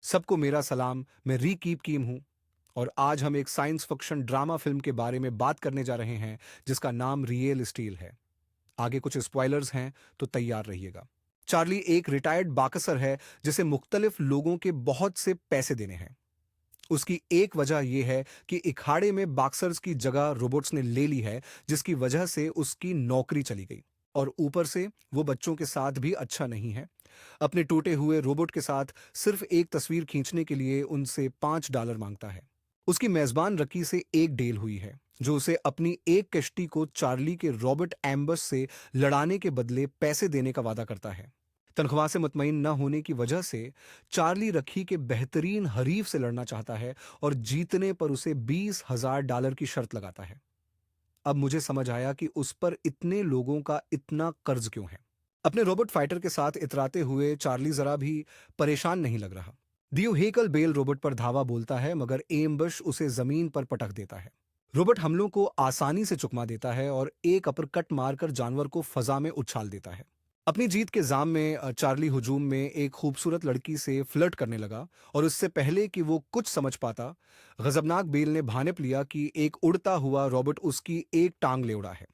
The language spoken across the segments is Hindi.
सबको मेरा सलाम। मैं रीकीप कीम हूँ और आज हम एक साइंस फिक्शन ड्रामा फिल्म के बारे में बात करने जा रहे हैं जिसका नाम रियल स्टील है। आगे कुछ स्पॉयलर्स हैं, तो तैयार रहिएगा। चार्ली एक रिटायर्ड बाकसर है जिसे मुख्तलिफ लोगों के बहुत से पैसे देने हैं। उसकी एक वजह यह है कि इखाड़े में बॉक्सर्स की जगह रोबोट्स ने ले ली है, जिसकी वजह से उसकी नौकरी चली गई। और ऊपर से वो बच्चों के साथ भी अच्छा नहीं है। अपने टूटे हुए रोबोट के साथ सिर्फ एक तस्वीर खींचने के लिए उनसे $5 मांगता है। उसकी मेजबान रकी से एक डील हुई है जो उसे अपनी एक कश्ती को चार्ली के रॉबर्ट एम्बस से लड़ाने के बदले पैसे देने का वादा करता है। तनख्वाह से मुतमईन न होने की वजह से चार्ली रखी के बेहतरीन हरीफ से लड़ना चाहता है और जीतने पर उसे $20,000 की शर्त लगाता है। अब मुझे समझ आया कि उस पर इतने लोगों का इतना कर्ज क्यों है। अपने रोबोट फाइटर के साथ इतराते हुए चार्ली जरा भी परेशान नहीं लग रहा। दियो हेकल बेल रोबोट पर धावा बोलता है, मगर एम्बश उसे जमीन पर पटक देता है। रोबोट हमलों को आसानी से चुकमा देता है और एक अपरकट मारकर जानवर को फजा में उछाल देता है। अपनी जीत के जाम में चार्ली हुजूम में एक खूबसूरत लड़की से फ्लर्ट करने लगा और उससे पहले कि वो कुछ समझ पाता, गजबनाक बेल ने भानप लिया कि एक उड़ता हुआ रॉबर्ट उसकी एक टांग ले उड़ा है।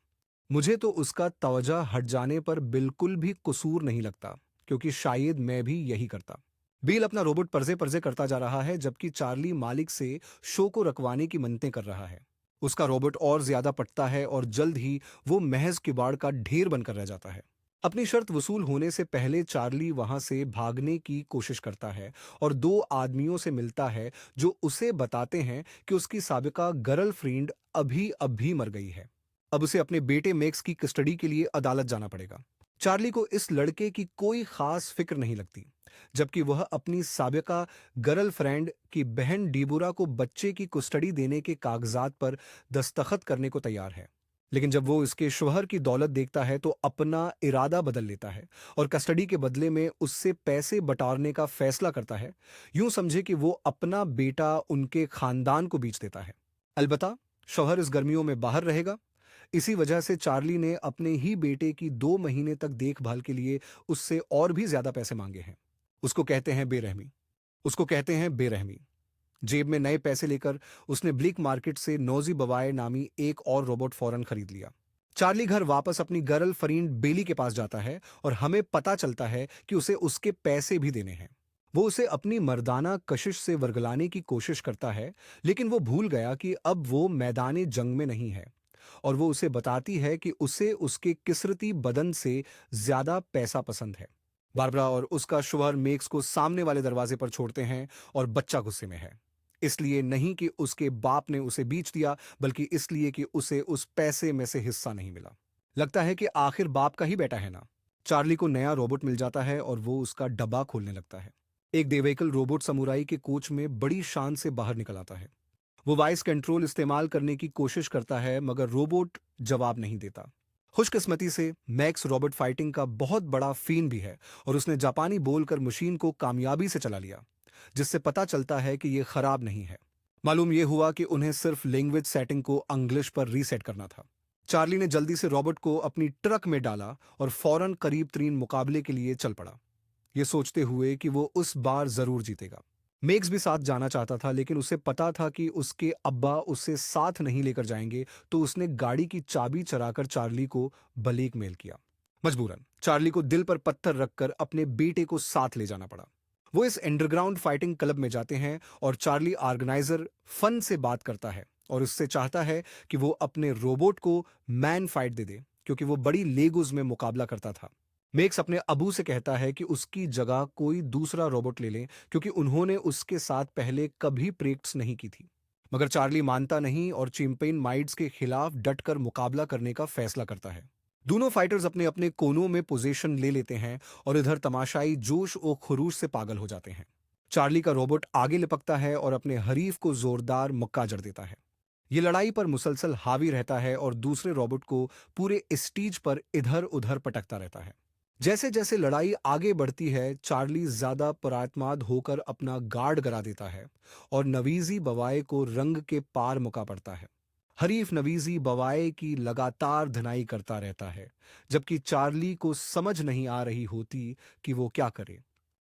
मुझे तो उसका तवज्जो हट जाने पर बिल्कुल भी कसूर नहीं लगता, क्योंकि शायद मैं भी यही करता। बेल अपना रोबोट पर्जे पर्जे करता जा रहा है जबकि चार्ली मालिक से शो को रखवाने की मिन्नतें कर रहा है। उसका रोबोट और ज्यादा पटता है और जल्द ही वो महज किबाड़ का ढेर बनकर रह जाता है। अपनी शर्त वसूल होने से पहले चार्ली वहां से भागने की कोशिश करता है और दो आदमियों से मिलता है जो उसे बताते हैं कि उसकी साबिका गर्लफ्रेंड अभी अभी मर गई है। अब उसे अपने बेटे मैक्स की कस्टडी के लिए अदालत जाना पड़ेगा। चार्ली को इस लड़के की कोई खास फिक्र नहीं लगती, जबकि वह अपनी साबिका गर्लफ्रेंड की बहन डीबोरा को बच्चे की कस्टडी देने के कागजात पर दस्तखत करने को तैयार है। लेकिन जब वो इसके शौहर की दौलत देखता है तो अपना इरादा बदल लेता है और कस्टडी के बदले में उससे पैसे बटोरने का फैसला करता है। यूं समझे कि वो अपना बेटा उनके खानदान को बेच देता है। अलबत्ता शौहर इस गर्मियों में बाहर रहेगा। इसी वजह से चार्ली ने अपने ही बेटे की 2 महीने तक देखभाल के लिए उससे और भी ज्यादा पैसे मांगे हैं। उसको कहते हैं बेरहमी। उसको कहते हैं बेरहमी। जेब में नए पैसे लेकर उसने ब्लिक मार्केट से नौजी बवाए नामी एक और रोबोट फौरन खरीद लिया। चार्ली घर वापस अपनी गर्ल फ्रेंड बेली के पास जाता है और हमें पता चलता है कि उसे उसके पैसे भी देने हैं। वो उसे अपनी मर्दाना कशिश से वर्गलाने की कोशिश करता है, लेकिन वो भूल गया कि अब वो मैदाने जंग में नहीं है। और वो उसे बताती है कि उसे उसके किसरती बदन से ज्यादा पैसा पसंद है। बारबरा और उसका शौहर मेक्स को सामने वाले दरवाजे पर छोड़ते हैं और बच्चा गुस्से में है। इसलिए नहीं कि उसके बाप ने उसे बेच दिया, बल्कि इसलिए कि उसे उस पैसे में से हिस्सा नहीं मिला। लगता है कि आखिर बाप का ही बेटा है ना। चार्ली को नया रोबोट मिल जाता है और वो उसका डब्बा खोलने लगता है। एक देवेकल रोबोट समुराई के कोच में बड़ी शान से बाहर निकल आता है। वो वॉइस कंट्रोल इस्तेमाल करने की कोशिश करता है, मगर रोबोट जवाब नहीं देता। खुशकिस्मती से मैक्स रोबोट फाइटिंग का बहुत बड़ा फीन भी है और उसने जापानी बोलकर मशीन को कामयाबी से चला लिया, जिससे पता चलता है कि यह खराब नहीं है। मालूम यह हुआ कि उन्हें सिर्फ लैंग्वेज सेटिंग को इंग्लिश पर रीसेट करना था। चार्ली ने जल्दी से रॉबर्ट को अपनी ट्रक में डाला और फौरन करीब तरीन मुकाबले के लिए चल पड़ा, ये सोचते हुए कि वो उस बार जरूर जीतेगा। मेक्स भी साथ जाना चाहता था, लेकिन उसे पता था कि उसके अब्बा उसे साथ नहीं लेकर जाएंगे, तो उसने गाड़ी की चाबी चराकर चार्ली को बलीक मेल किया। मजबूरन चार्ली को दिल पर पत्थर रखकर अपने बेटे को साथ ले जाना पड़ा। वो इस अंडरग्राउंड फाइटिंग क्लब में जाते हैं और चार्ली ऑर्गेनाइजर फन से बात करता है और उससे चाहता है कि वो अपने रोबोट को मैन फाइट दे दे, क्योंकि वो बड़ी लेगुज में मुकाबला करता था। मेक्स अपने अबू से कहता है कि उसकी जगह कोई दूसरा रोबोट ले लें, क्योंकि उन्होंने उसके साथ पहले कभी प्रैक्टिस नहीं की थी। मगर चार्ली मानता नहीं और चैंपियन माइड्स के खिलाफ डटकर मुकाबला करने का फैसला करता है। दोनों फाइटर्स अपने अपने कोनों में पोजीशन ले लेते हैं और इधर तमाशाई जोश और खरूश से पागल हो जाते हैं। चार्ली का रोबोट आगे लिपकता है और अपने हरीफ को जोरदार मुक्का जड़ देता है। ये लड़ाई पर मुसलसल हावी रहता है और दूसरे रोबोट को पूरे स्टेज पर इधर उधर पटकता रहता है। जैसे जैसे लड़ाई आगे बढ़ती है, चार्ली ज्यादा परात्माद होकर अपना गार्ड गिरा देता है और नवीजी बवाए को रंग के पार मुका पड़ता है। हरीफ नवीजी बवाए की लगातार धनाई करता रहता है, जबकि चार्ली को समझ नहीं आ रही होती कि वो क्या करे।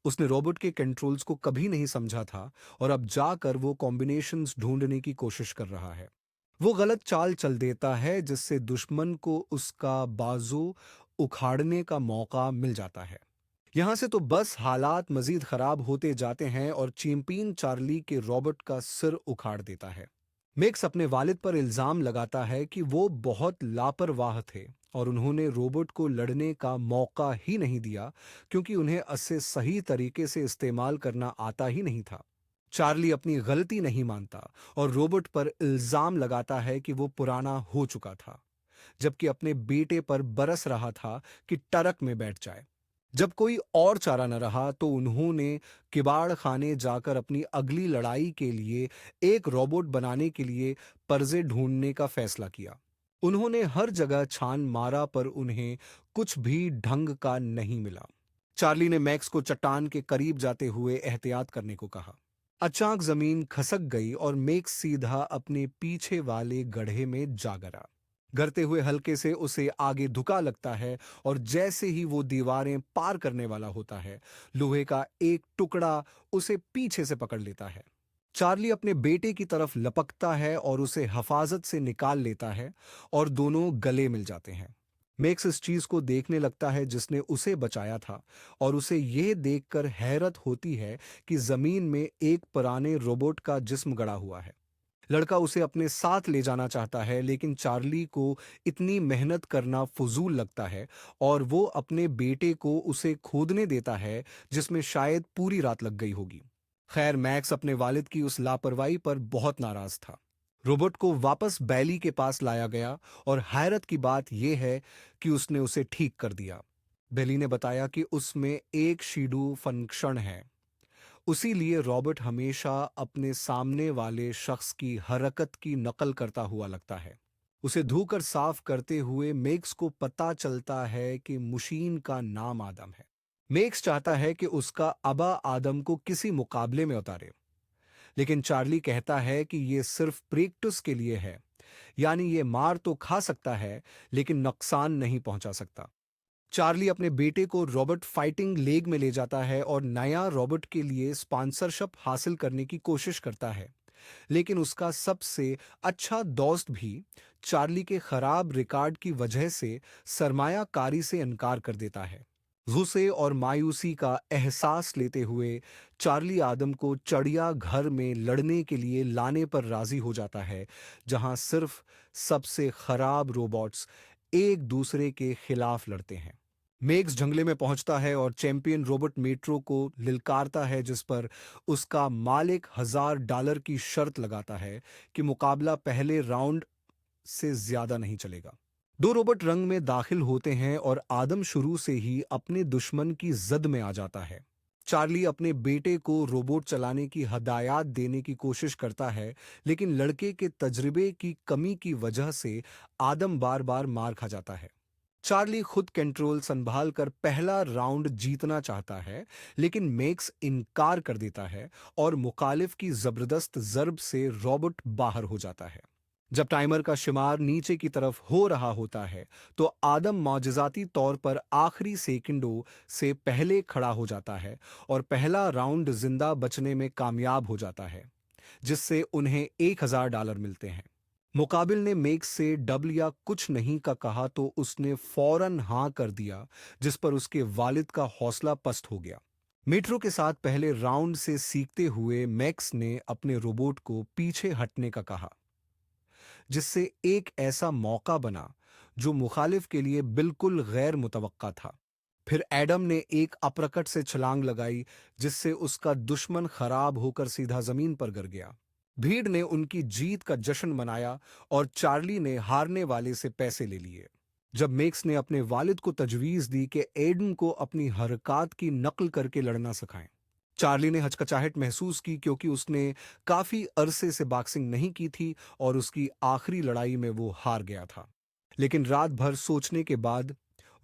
उसने रोबोट के कंट्रोल्स को कभी नहीं समझा था और अब जाकर वो कॉम्बिनेशंस ढूंढने की कोशिश कर रहा है। वो गलत चाल चल देता है जिससे दुश्मन को उसका बाजू उखाड़ने का मौका मिल जाता है। यहाँ से तो बस हालात मजीद खराब होते जाते हैं और चैंपियन चार्ली के रॉबर्ट का सिर उखाड़ देता है। मिक्स अपने वालिद पर इल्जाम लगाता है कि वो बहुत लापरवाह थे और उन्होंने रोबोट को लड़ने का मौका ही नहीं दिया क्योंकि उन्हें इसे सही तरीके से इस्तेमाल करना आता ही नहीं था। चार्ली अपनी गलती नहीं मानता और रोबोट पर इल्जाम लगाता है कि वो पुराना हो चुका था, जबकि अपने बेटे पर बरस रहा था कि ट्रक में बैठ जाए। जब कोई और चारा न रहा तो उन्होंने किबाड़ खाने जाकर अपनी अगली लड़ाई के लिए एक रोबोट बनाने के लिए पर्जे ढूंढने का फैसला किया। उन्होंने हर जगह छान मारा पर उन्हें कुछ भी ढंग का नहीं मिला। चार्ली ने मैक्स को चट्टान के करीब जाते हुए एहतियात करने को कहा। अचानक जमीन खसक गई और मैक्स सीधा अपने पीछे वाले गड्ढे में जा गिरा। गिरते हुए हल्के से उसे आगे धुका लगता है और जैसे ही वो दीवारें पार करने वाला होता है, लोहे का एक टुकड़ा उसे पीछे से पकड़ लेता है। चार्ली अपने बेटे की तरफ लपकता है और उसे हिफाजत से निकाल लेता है और दोनों गले मिल जाते हैं। मैक्स इस चीज को देखने लगता है जिसने उसे बचाया था और उसे यह देखकर हैरत होती है कि जमीन में एक पुराने रोबोट का जिस्म गड़ा हुआ है। लड़का उसे अपने साथ ले जाना चाहता है लेकिन चार्ली को इतनी मेहनत करना फजूल लगता है और वो अपने बेटे को उसे खोदने देता है जिसमें शायद पूरी रात लग गई होगी। खैर, मैक्स अपने वालिद की उस लापरवाही पर बहुत नाराज था। रोबोट को वापस बैली के पास लाया गया और हैरत की बात यह है कि उसने उसे ठीक कर दिया। बेली ने बताया कि उसमें एक शीडू फंक्शन है, उसी लिए रॉबर्ट हमेशा अपने सामने वाले शख्स की हरकत की नकल करता हुआ लगता है। उसे धोकर साफ करते हुए मेक्स को पता चलता है कि मशीन का नाम आदम है। मेक्स चाहता है कि उसका अबा आदम को किसी मुकाबले में उतारे, लेकिन चार्ली कहता है कि यह सिर्फ प्रैक्टिस के लिए है, यानी ये मार तो खा सकता है लेकिन नुकसान नहीं पहुंचा सकता। चार्ली अपने बेटे को रॉबर्ट फाइटिंग लीग में ले जाता है और नया रॉबर्ट के लिए स्पॉन्सरशिप हासिल करने की कोशिश करता है, लेकिन उसका सबसे अच्छा दोस्त भी चार्ली के खराब रिकॉर्ड की वजह से सरमायाकारी से इनकार कर देता है। गुस्से और मायूसी का एहसास लेते हुए चार्ली आदम को चिड़िया घर में लड़ने के लिए लाने पर राजी हो जाता है, जहां सिर्फ सबसे खराब रोबोट्स एक दूसरे के खिलाफ लड़ते हैं। मेग्स जंगले में पहुंचता है और चैंपियन रोबोट मेट्रो को लिलकारता है, जिस पर उसका मालिक $1000 की शर्त लगाता है कि मुकाबला पहले राउंड से ज्यादा नहीं चलेगा। दो रोबोट रंग में दाखिल होते हैं और आदम शुरू से ही अपने दुश्मन की जद में आ जाता है। चार्ली अपने बेटे को रोबोट चलाने की हदायत देने की कोशिश करता है, लेकिन लड़के के तजर्बे की कमी की वजह से आदम बार बार मार खा जाता है। चार्ली खुद कंट्रोल संभाल कर पहला राउंड जीतना चाहता है, लेकिन मेक्स इनकार कर देता है और मुखालिफ की जबरदस्त जर्ब से रॉबोट बाहर हो जाता है। जब टाइमर का शुमार नीचे की तरफ हो रहा होता है तो आदम मौजज़ाती तौर पर आखिरी सेकंडों से पहले खड़ा हो जाता है और पहला राउंड जिंदा बचने में कामयाब हो जाता है, जिससे उन्हें $1000 मिलते हैं। मुकाबिल ने मेक्स से डबल या कुछ नहीं का कहा तो उसने फौरन हाँ कर दिया, जिस पर उसके वालिद का हौसला पस्त हो गया। मेट्रो के साथ पहले राउंड से सीखते हुए मैक्स ने अपने रोबोट को पीछे हटने का कहा, जिससे एक ऐसा मौका बना जो मुखालिफ के लिए बिल्कुल गैर मुतवक्का था। फिर एडम ने एक अप्रकट से छलांग लगाई, जिससे उसका दुश्मन खराब होकर सीधा जमीन पर गिर गया। भीड़ ने उनकी जीत का जश्न मनाया और चार्ली ने हारने वाले से पैसे ले लिए। जब मेक्स ने अपने वालिद को तजवीज दी कि एडम को अपनी हरकत की नकल करके लड़ना सिखाएं, चार्ली ने हचकचाहट महसूस की क्योंकि उसने काफी अरसे से बॉक्सिंग नहीं की थी और उसकी आखिरी लड़ाई में वो हार गया था। लेकिन रात भर सोचने के बाद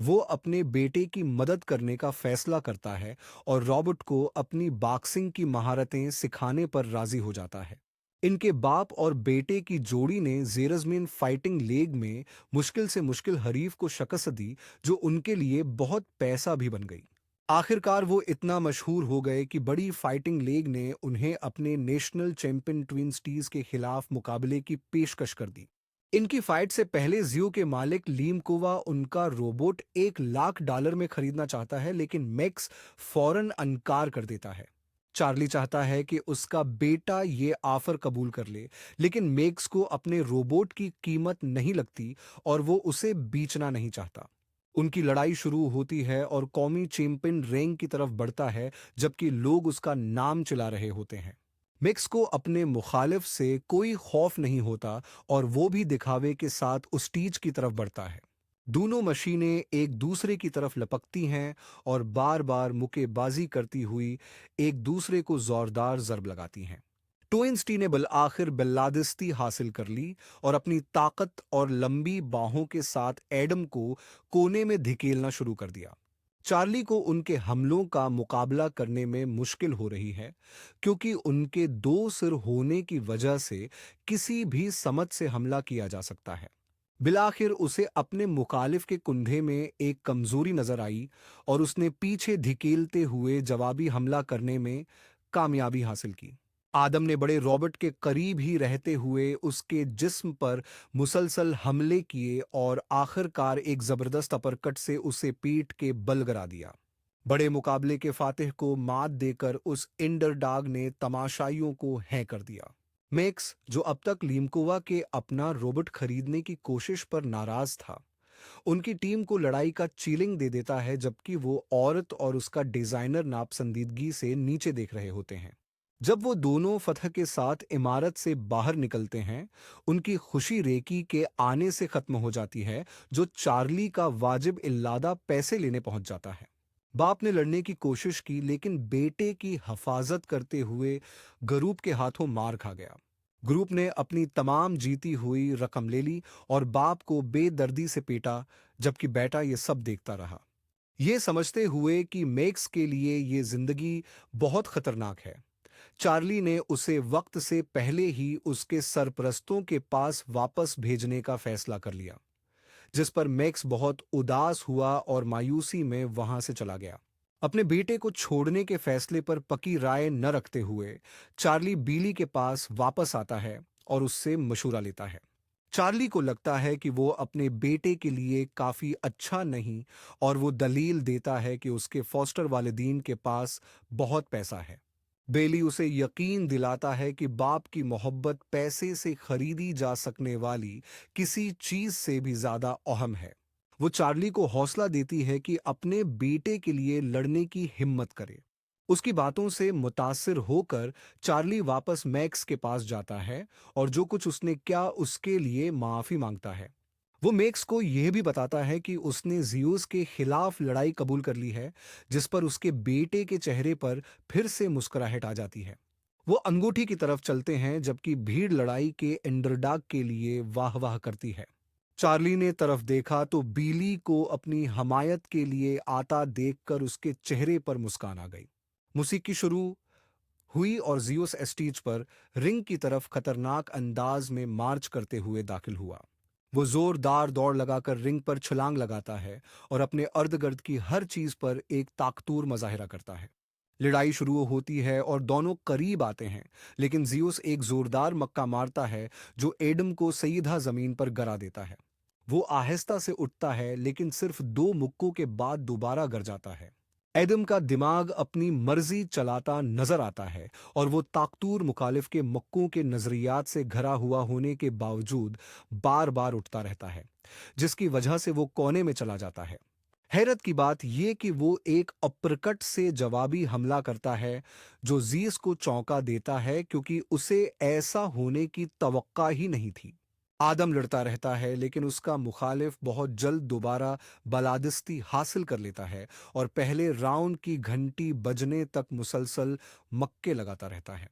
वो अपने बेटे की मदद करने का फैसला करता है और रॉबर्ट को अपनी बॉक्सिंग की महारतें सिखाने पर राजी हो जाता है। इनके बाप और बेटे की जोड़ी ने जेरजमीन फाइटिंग लीग में मुश्किल से मुश्किल हरीफ को शिकस्त दी, जो उनके लिए बहुत पैसा भी बन गई। आखिरकार वो इतना मशहूर हो गए कि बड़ी फाइटिंग लीग ने उन्हें अपने नेशनल चैंपियन ट्विन सिटीज के खिलाफ मुकाबले की पेशकश कर दी। इनकी फाइट से पहले जियो के मालिक लीम कोवा उनका रोबोट $1 लाख में खरीदना चाहता है, लेकिन मैक्स फौरन अनकार कर देता है। चार्ली चाहता है कि उसका बेटा ये ऑफर कबूल कर ले, लेकिन मैक्स को अपने रोबोट की कीमत नहीं लगती और वो उसे बेचना नहीं चाहता। उनकी लड़ाई शुरू होती है और कौमी चैंपियन रैंक की तरफ बढ़ता है, जबकि लोग उसका नाम चिल्ला रहे होते हैं। मिक्स को अपने मुखालिफ से कोई खौफ नहीं होता और वो भी दिखावे के साथ उस टीज की तरफ बढ़ता है। दोनों मशीनें एक दूसरे की तरफ लपकती हैं और बार बार मुक्केबाजी करती हुई एक दूसरे को जोरदार जर्ब लगाती हैं। टोइंस्टी ने बल आखिर बल्लादिस्ती हासिल कर ली और अपनी ताकत और लंबी बाहों के साथ एडम को कोने में धकेलना शुरू कर दिया। चार्ली को उनके हमलों का मुकाबला करने में मुश्किल हो रही है, क्योंकि उनके दो सिर होने की वजह से किसी भी समझ से हमला किया जा सकता है। बिलाखिर उसे अपने मुखालिफ के कुंधे में एक कमजोरी नजर आई और उसने पीछे धकेलते हुए जवाबी हमला करने में कामयाबी हासिल की। आदम ने बड़े रॉबर्ट के करीब ही रहते हुए उसके जिस्म पर मुसलसल हमले किए और आखिरकार एक जबरदस्त अपरकट से उसे पीठ के बल गिरा दिया। बड़े मुकाबले के फातिह को मात देकर उस इंडरडॉग ने तमाशाइयों को हैं कर दिया। मैक्स, जो अब तक लीमकोवा के अपना रोबोट खरीदने की कोशिश पर नाराज था, उनकी टीम को लड़ाई का चीलिंग दे देता है, जबकि वो औरत और उसका डिजाइनर नापसंदीदगी से नीचे देख रहे होते हैं। जब वो दोनों फतह के साथ इमारत से बाहर निकलते हैं, उनकी खुशी रेकी के आने से खत्म हो जाती है, जो चार्ली का वाजिब इल्लादा पैसे लेने पहुंच जाता है। बाप ने लड़ने की कोशिश की, लेकिन बेटे की हिफाजत करते हुए ग्रुप के हाथों मार खा गया। ग्रुप ने अपनी तमाम जीती हुई रकम ले ली और बाप को बेदर्दी से पीटा, जबकि बेटा ये सब देखता रहा। ये समझते हुए कि मैक्स के लिए ये जिंदगी बहुत खतरनाक है, चार्ली ने उसे वक्त से पहले ही उसके सरपरस्तों के पास वापस भेजने का फैसला कर लिया, जिस पर मैक्स बहुत उदास हुआ और मायूसी में वहां से चला गया। अपने बेटे को छोड़ने के फैसले पर पकी राय न रखते हुए चार्ली बीली के पास वापस आता है और उससे मशूरा लेता है। चार्ली को लगता है कि वो अपने बेटे के लिए काफी अच्छा नहीं, और वो दलील देता है कि उसके फॉस्टर वालिदीन के पास बहुत पैसा है। बेली उसे यकीन दिलाता है कि बाप की मोहब्बत पैसे से खरीदी जा सकने वाली किसी चीज से भी ज्यादा अहम है। वो चार्ली को हौसला देती है कि अपने बेटे के लिए लड़ने की हिम्मत करे। उसकी बातों से मुतासिर होकर चार्ली वापस मैक्स के पास जाता है और जो कुछ उसने किया उसके लिए माफी मांगता है। वो मैक्स को यह भी बताता है कि उसने जियूस के खिलाफ लड़ाई कबूल कर ली है, जिस पर उसके बेटे के चेहरे पर फिर से मुस्कुराहट आ जाती है। वो अंगूठी की तरफ चलते हैं, जबकि भीड़ लड़ाई के अंडरडॉग के लिए वाह वाह करती है। चार्ली ने तरफ देखा तो बीली को अपनी हमायत के लिए आता देखकर उसके चेहरे पर मुस्कान आ गई। मौसीकी शुरू हुई और जियोस स्टेज पर रिंग की तरफ खतरनाक अंदाज में मार्च करते हुए दाखिल हुआ। वो जोरदार दौड़ लगाकर रिंग पर छलांग लगाता है और अपने अर्ध गिर्द की हर चीज पर एक ताकतूर मजाहिरा करता है। लड़ाई शुरू होती है और दोनों करीब आते हैं, लेकिन जियोस एक जोरदार मक्का मारता है जो एडम को सीधा जमीन पर गिरा देता है। वो आहिस्ता से उठता है, लेकिन सिर्फ 2 मुक्कों के बाद दोबारा गिर जाता है। एडम का दिमाग अपनी मर्जी चलाता नजर आता है और वो ताकतूर मुखालिफ के मक्कों के नजरियात से घरा हुआ होने के बावजूद बार बार उठता रहता है, जिसकी वजह से वो कोने में चला जाता है। हैरत की बात यह कि वो एक अपरकट से जवाबी हमला करता है, जो जीस को चौंका देता है, क्योंकि उसे ऐसा होने की तवक्का ही नहीं थी। आदम लड़ता रहता है, लेकिन उसका मुखालिफ बहुत जल्द दोबारा बलादिस्ती हासिल कर लेता है और पहले राउंड की घंटी बजने तक मुसलसल मक्के लगाता रहता है।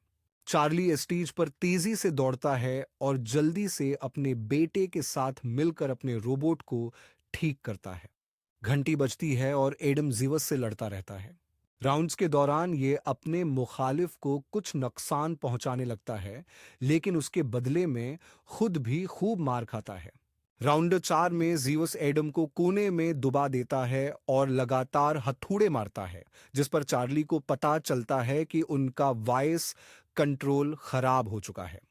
चार्ली स्टेज पर तेजी से दौड़ता है और जल्दी से अपने बेटे के साथ मिलकर अपने रोबोट को ठीक करता है। घंटी बजती है और एडम जीवस से लड़ता रहता है। राउंड्स के दौरान ये अपने मुखालिफ को कुछ नुकसान पहुंचाने लगता है, लेकिन उसके बदले में खुद भी खूब मार खाता है। राउंड 4 में जीवस एडम को कोने में दुबा देता है और लगातार हथौड़े मारता है, जिस पर चार्ली को पता चलता है कि उनका वॉइस कंट्रोल खराब हो चुका है।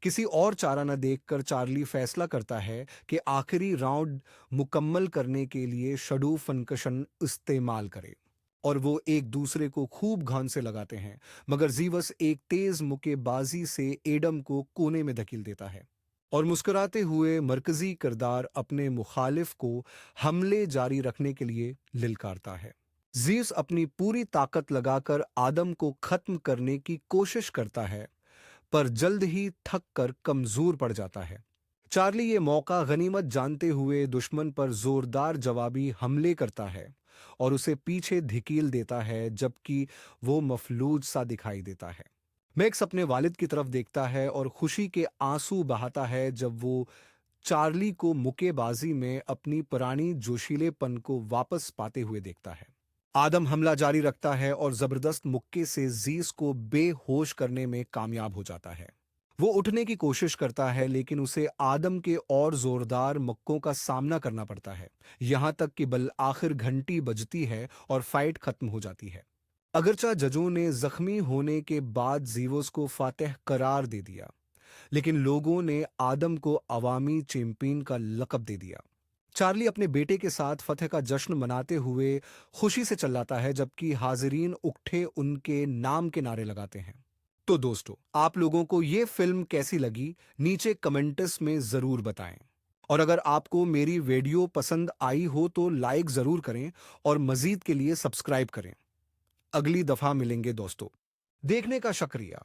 किसी और चारा न देखकर चार्ली फैसला करता है कि आखिरी राउंड मुकम्मल करने के लिए शडू फनकशन इस्तेमाल करे और वो एक दूसरे को खूब घान से लगाते हैं, मगर जीवस एक तेज मुक्केबाजी से एडम को कोने में धकेल देता है और मुस्कुराते हुए मरकजी किरदार अपने मुखालिफ को हमले जारी रखने के लिए लिलकारता है। जीवस अपनी पूरी ताकत लगाकर आदम को खत्म करने की कोशिश करता है, पर जल्द ही थक कर कमजोर पड़ जाता है। चार्ली ये मौका गनीमत जानते हुए दुश्मन पर जोरदार जवाबी हमले करता है और उसे पीछे धकेल देता है, जबकि वो मफलूज सा दिखाई देता है। मैक्स अपने वालिद की तरफ देखता है और खुशी के आंसू बहाता है जब वो चार्ली को मुक्केबाजी में अपनी पुरानी जोशीलेपन को वापस पाते हुए देखता है। आदम हमला जारी रखता है और जबरदस्त मुक्के से जीस को बेहोश करने में कामयाब हो जाता है। वो उठने की कोशिश करता है, लेकिन उसे आदम के और जोरदार मुक्कों का सामना करना पड़ता है, यहां तक कि बल आखिर घंटी बजती है और फाइट खत्म हो जाती है। अगरचा जजों ने जख्मी होने के बाद जीवोस को फातेह करार दे दिया, लेकिन लोगों ने आदम को अवामी चैंपियन का लक़ब दे दिया। चार्ली अपने बेटे के साथ फतेह का जश्न मनाते हुए खुशी से चिल्लाता है, जबकि हाजिरीन उकठे उनके नाम के नारे लगाते हैं। तो दोस्तों, आप लोगों को ये फिल्म कैसी लगी, नीचे कमेंट्स में ज़रूर बताएं। और अगर आपको मेरी वीडियो पसंद आई हो तो लाइक ज़रूर करें और मज़ीद के लिए सब्सक्राइब करें। अगली दफ़ा मिलेंगे दोस्तों। देखने का शुक्रिया।